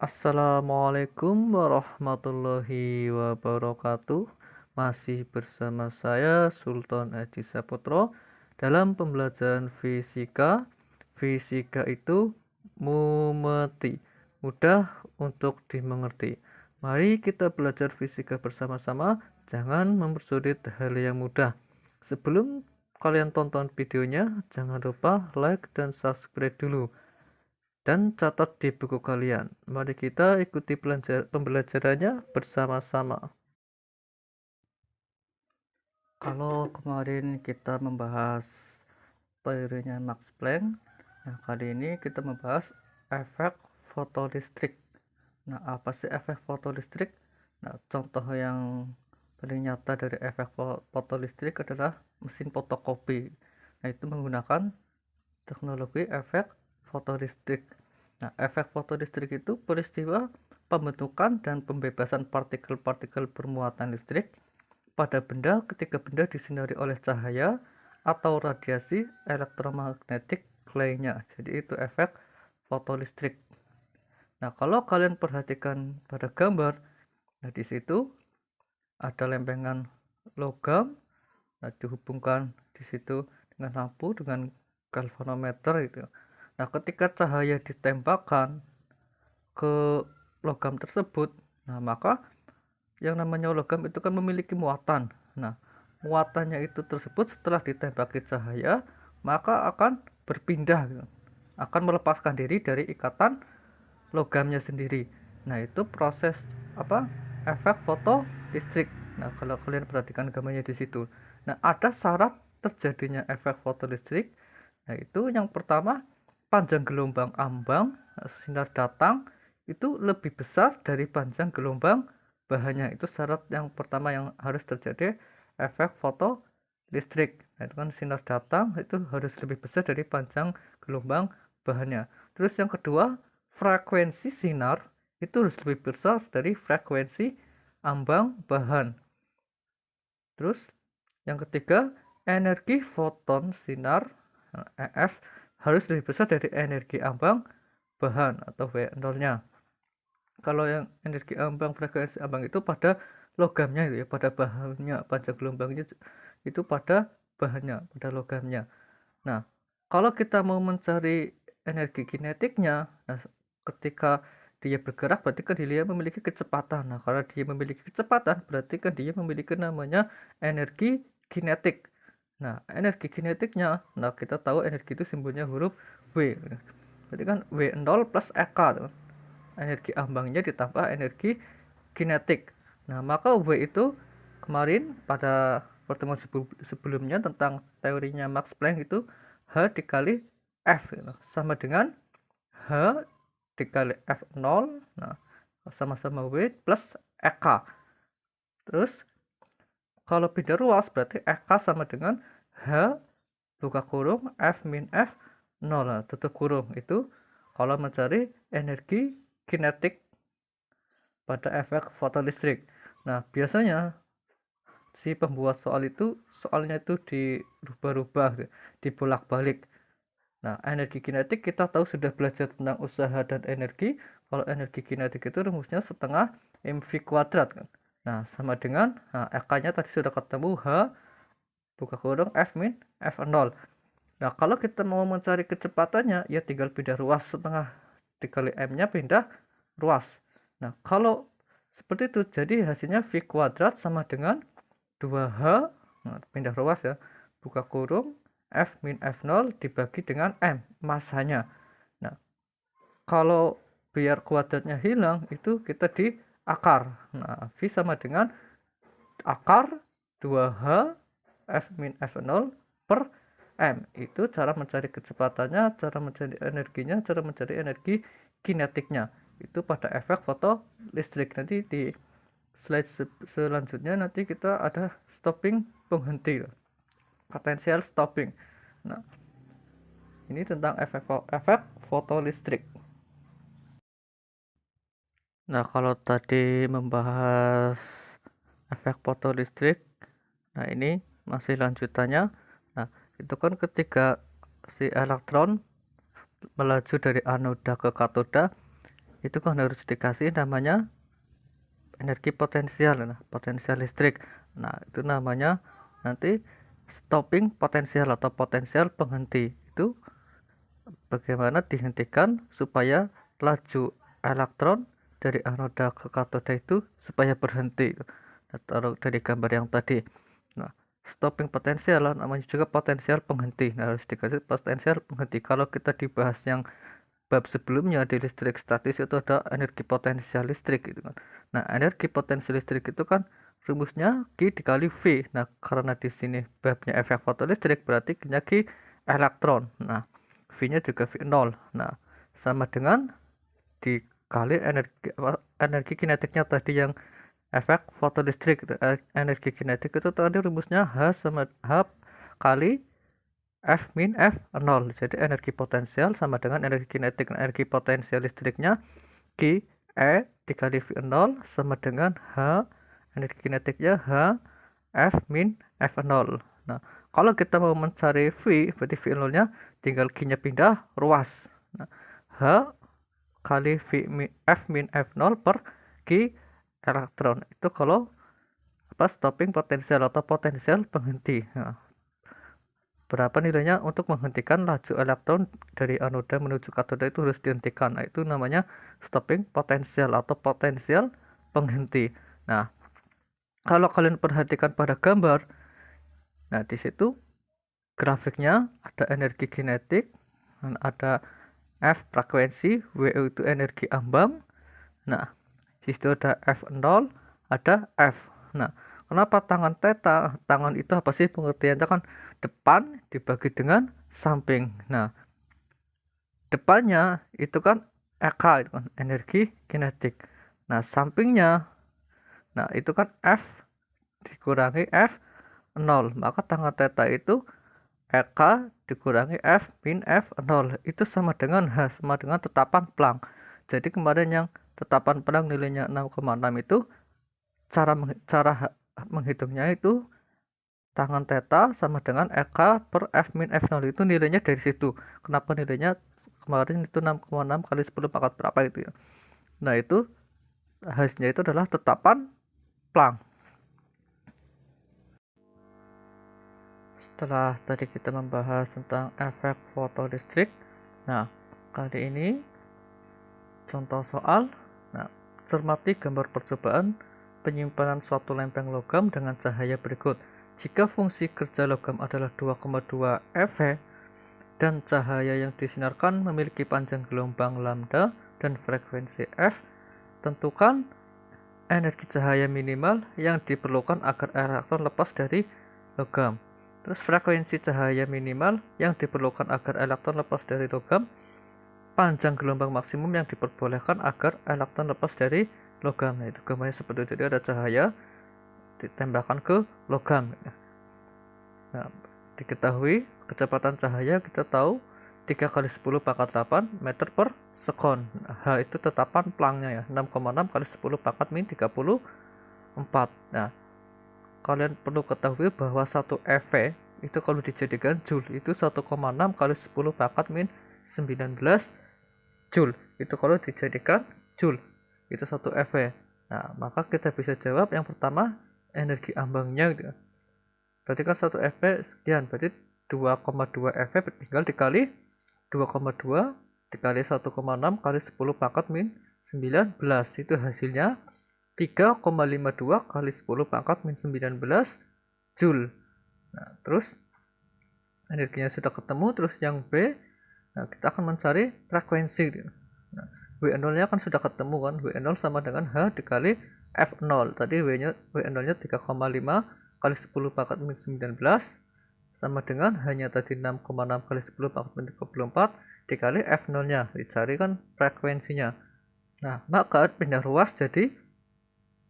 Assalamualaikum warahmatullahi wabarakatuh. Masih bersama saya Sultan Edi Saputro dalam pembelajaran fisika. Fisika itu mumeti, mudah untuk dimengerti. Mari kita belajar fisika bersama-sama, jangan mempersulit hal yang mudah. Sebelum kalian tonton videonya, jangan lupa like dan subscribe dulu dan catat di buku kalian. Mari kita ikuti pembelajarannya bersama-sama. Kalau kemarin kita membahas teorinya Max Planck, nah kali ini kita membahas efek fotolistrik. Nah, apa sih efek fotolistrik? Nah, contoh yang paling nyata dari efek fotolistrik adalah mesin fotokopi. Nah, itu menggunakan teknologi efek fotolistrik. Nah, efek fotolistrik itu peristiwa pembentukan dan pembebasan partikel-partikel bermuatan listrik pada benda ketika benda disinari oleh cahaya atau radiasi elektromagnetik lainnya. Jadi itu efek fotolistrik. Nah, kalau kalian perhatikan pada gambar, nah di situ ada lempengan logam, nah dihubungkan di situ dengan lampu dengan galvanometer itu. Nah, ketika cahaya ditembakkan ke logam tersebut, nah maka yang namanya logam itu kan memiliki muatan. Nah, muatannya itu tersebut setelah ditembaki cahaya, maka akan berpindah gitu. Akan melepaskan diri dari ikatan logamnya sendiri. Nah, itu proses apa? Efek foto listrik. Nah, kalau kalian perhatikan gambarnya di situ. Nah, ada syarat terjadinya efek foto listrik. Nah, itu yang pertama, panjang gelombang ambang sinar datang itu lebih besar dari panjang gelombang bahannya. Itu syarat yang pertama yang harus terjadi efek foto listrik. Nah, itu kan sinar datang itu harus lebih besar dari panjang gelombang bahannya. Terus yang kedua, frekuensi sinar itu harus lebih besar dari frekuensi ambang bahan. Terus yang ketiga, energi foton sinar EF harus lebih besar dari energi ambang bahan atau W0-nya. Kalau yang energi ambang, frekuensi ambang itu pada logamnya itu ya, pada bahannya, panjang gelombangnya itu pada bahannya, pada logamnya. Nah, kalau kita mau mencari energi kinetiknya, nah ketika dia bergerak berarti kan dia memiliki kecepatan. Nah, kalau dia memiliki kecepatan berarti kan dia memiliki namanya energi kinetik. Nah, energi kinetiknya, nah kita tahu energi itu simbolnya huruf W. Berarti kan W0 plus EK, teman. Energi ambangnya ditambah energi kinetik. Nah, maka W itu kemarin pada pertemuan sebelumnya tentang teorinya Max Planck itu H dikali F gitu. Sama dengan H dikali F0, nah sama-sama W plus EK. Terus kalau pindah ruas berarti EK sama dengan H buka kurung F min F 0, nah, tutup kurung. Itu kalau mencari energi kinetik pada efek fotolistrik. Nah, biasanya si pembuat soalnya itu dirubah-rubah, dibolak-balik. Nah, energi kinetik kita tahu sudah belajar tentang usaha dan energi. Kalau energi kinetik itu rumusnya setengah mv kuadrat kan. Nah, sama dengan EK-nya tadi sudah ketemu H buka kurung F min F0. Nah, kalau kita mau mencari kecepatannya ya tinggal pindah ruas, setengah dikali M-nya pindah ruas. Nah, kalau seperti itu jadi hasilnya V kuadrat sama dengan 2H, nah, pindah ruas ya, buka kurung F min F0 dibagi dengan M, masanya. Nah, kalau biar kuadratnya hilang itu kita di akar. Nah, V sama dengan akar 2H F min F0 per M. Itu cara mencari kecepatannya, cara mencari energinya, cara mencari energi kinetiknya. Itu pada efek foto listrik. Nanti di slide selanjutnya nanti kita ada stopping, penghenti, potential stopping. Nah, ini tentang efek fotolistrik. Nah, kalau tadi membahas efek fotolistrik, nah ini masih lanjutannya. Nah, itu kan ketika si elektron melaju dari anoda ke katoda, itu kan harus dikasih namanya energi potensial. Nah, potensial listrik. Nah, itu namanya nanti stopping potensial atau potensial penghenti. Itu bagaimana dihentikan supaya laju elektron dari anoda ke katoda itu supaya berhenti. Atau dari gambar yang tadi. Nah, stopping potensial namanya juga potensial penghenti. Nah, harus dikasih potensial penghenti. Kalau kita dibahas yang bab sebelumnya di listrik statis itu ada energi potensial listrik gitu kan. Nah, energi potensial listrik itu kan rumusnya Q dikali V. Nah, karena di sini babnya efek fotolistrik berarti Q-nya Q elektron. Nah, V-nya juga V0. Nah, sama dengan dikali energi kinetiknya tadi yang efek fotolistrik. Energi kinetik itu tadi rumusnya H sama H kali F min F0. Jadi energi potensial sama dengan energi kinetik. Energi potensial listriknya Q E dikali V0 sama dengan H, energi kinetiknya H F min F0. Nah, kalau kita mau mencari V, berarti V0 nya tinggal Q nya pindah ruas. Nah, H kali F min F0 per Q elektron. Itu kalau stopping potensial atau potensial penghenti. Nah, berapa nilainya untuk menghentikan laju elektron dari anoda menuju katoda itu harus dihentikan. Nah, itu namanya stopping potensial atau potensial penghenti. Nah, kalau kalian perhatikan pada gambar, nah di situ grafiknya ada energi kinetik, dan ada F frekuensi, WO itu energi ambang. Nah, di situ ada F0, ada F. Nah, kenapa tangan theta? Tangan itu apa sih pengertiannya kan depan dibagi dengan samping. Nah, depannya itu kan EK itu kan energi kinetik. Nah, sampingnya nah itu kan F dikurangi F0. Maka tangan theta itu EK dikurangi F min F0 itu sama dengan H, sama dengan tetapan Planck. Jadi kemarin yang tetapan Planck nilainya 6,6 itu cara menghitungnya itu tangan theta sama dengan EK per F min F0 itu nilainya dari situ. Kenapa nilainya kemarin itu 6,6 kali 10 pangkat berapa itu ya. Nah, itu hasilnya itu adalah tetapan Planck. Setelah tadi kita membahas tentang efek fotolistrik, nah kali ini contoh soal. Nah, cermati gambar percobaan penyimpanan suatu lempeng logam dengan cahaya berikut. Jika fungsi kerja logam adalah 2,2 eV dan cahaya yang disinarkan memiliki panjang gelombang lambda dan frekuensi F, tentukan energi cahaya minimal yang diperlukan agar elektron lepas dari logam. Terus frekuensi cahaya minimal yang diperlukan agar elektron lepas dari logam, panjang gelombang maksimum yang diperbolehkan agar elektron lepas dari logam. Nah, itu gambarnya seperti itu. Jadi ada cahaya ditembakkan ke logam. Nah, diketahui kecepatan cahaya kita tahu 3 kali 10 pangkat 8 meter per sekon. H itu tetapan Planck-nya ya, 6,6 kali 10 pangkat min 34. Nah, kalian perlu ketahui bahwa 1 eV itu kalau dijadikan joule itu 1,6 kali 10 pangkat min 19 joule. Itu kalau dijadikan joule itu 1 eV. Nah, maka kita bisa jawab yang pertama energi ambangnya gitu. Berarti kan 1 eV sekian, berarti 2,2 eV tinggal dikali 2,2 dikali 1,6 kali 10 pangkat min 19. Itu hasilnya 3,52 kali 10 pangkat min 19 joule. Nah, terus energinya sudah ketemu, terus yang B, nah kita akan mencari frekuensi. Nah, W0-nya kan sudah ketemu kan, W0 sama dengan H dikali F0. Tadi W0-nya 3,5 kali 10 pangkat min 19 sama dengan hanya tadi 6,6 kali 10 pangkat min 34 dikali F0-nya. Dicari kan frekuensinya. Nah, maka pindah ruas jadi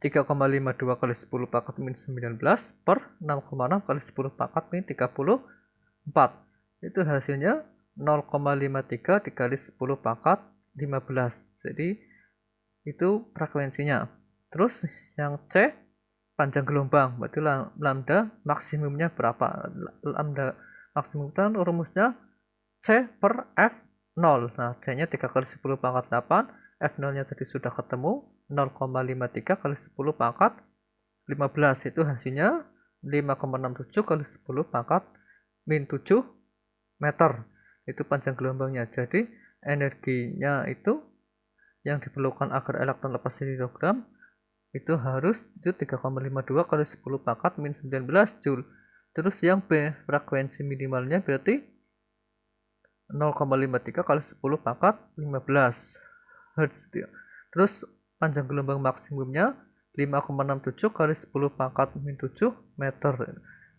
3,52 kali 10 pangkat min 19 per 6,6 kali 10 pangkat min 34. Itu hasilnya 0,53 dikali 10 pangkat 15. Jadi itu frekuensinya. Terus yang C panjang gelombang, berarti lambda maksimumnya berapa? Lambda maksimum kan rumusnya C per F0. Nah, C nya 3 kali 10 pangkat 8 F0 nya tadi sudah ketemu, 0,53 kali 10 pangkat 15, itu hasilnya 5,67 kali 10 pangkat min 7 meter, itu panjang gelombangnya. Jadi energinya itu yang diperlukan agar elektron lepas dari hidrogram itu harus 3,52 kali 10 pangkat min 19 Joule. Terus yang B, frekuensi minimalnya berarti 0,53 kali 10 pangkat 15 Hz. Terus panjang gelombang maksimumnya 5,67 kali 10 pangkat min 7 meter.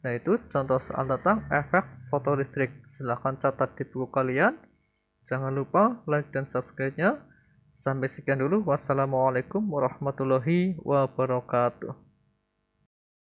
Nah, itu contoh soal tentang efek fotolistrik. Silahkan catat di buku kalian. Jangan lupa like dan subscribe-nya. Sampai sekian dulu. Wassalamualaikum warahmatullahi wabarakatuh.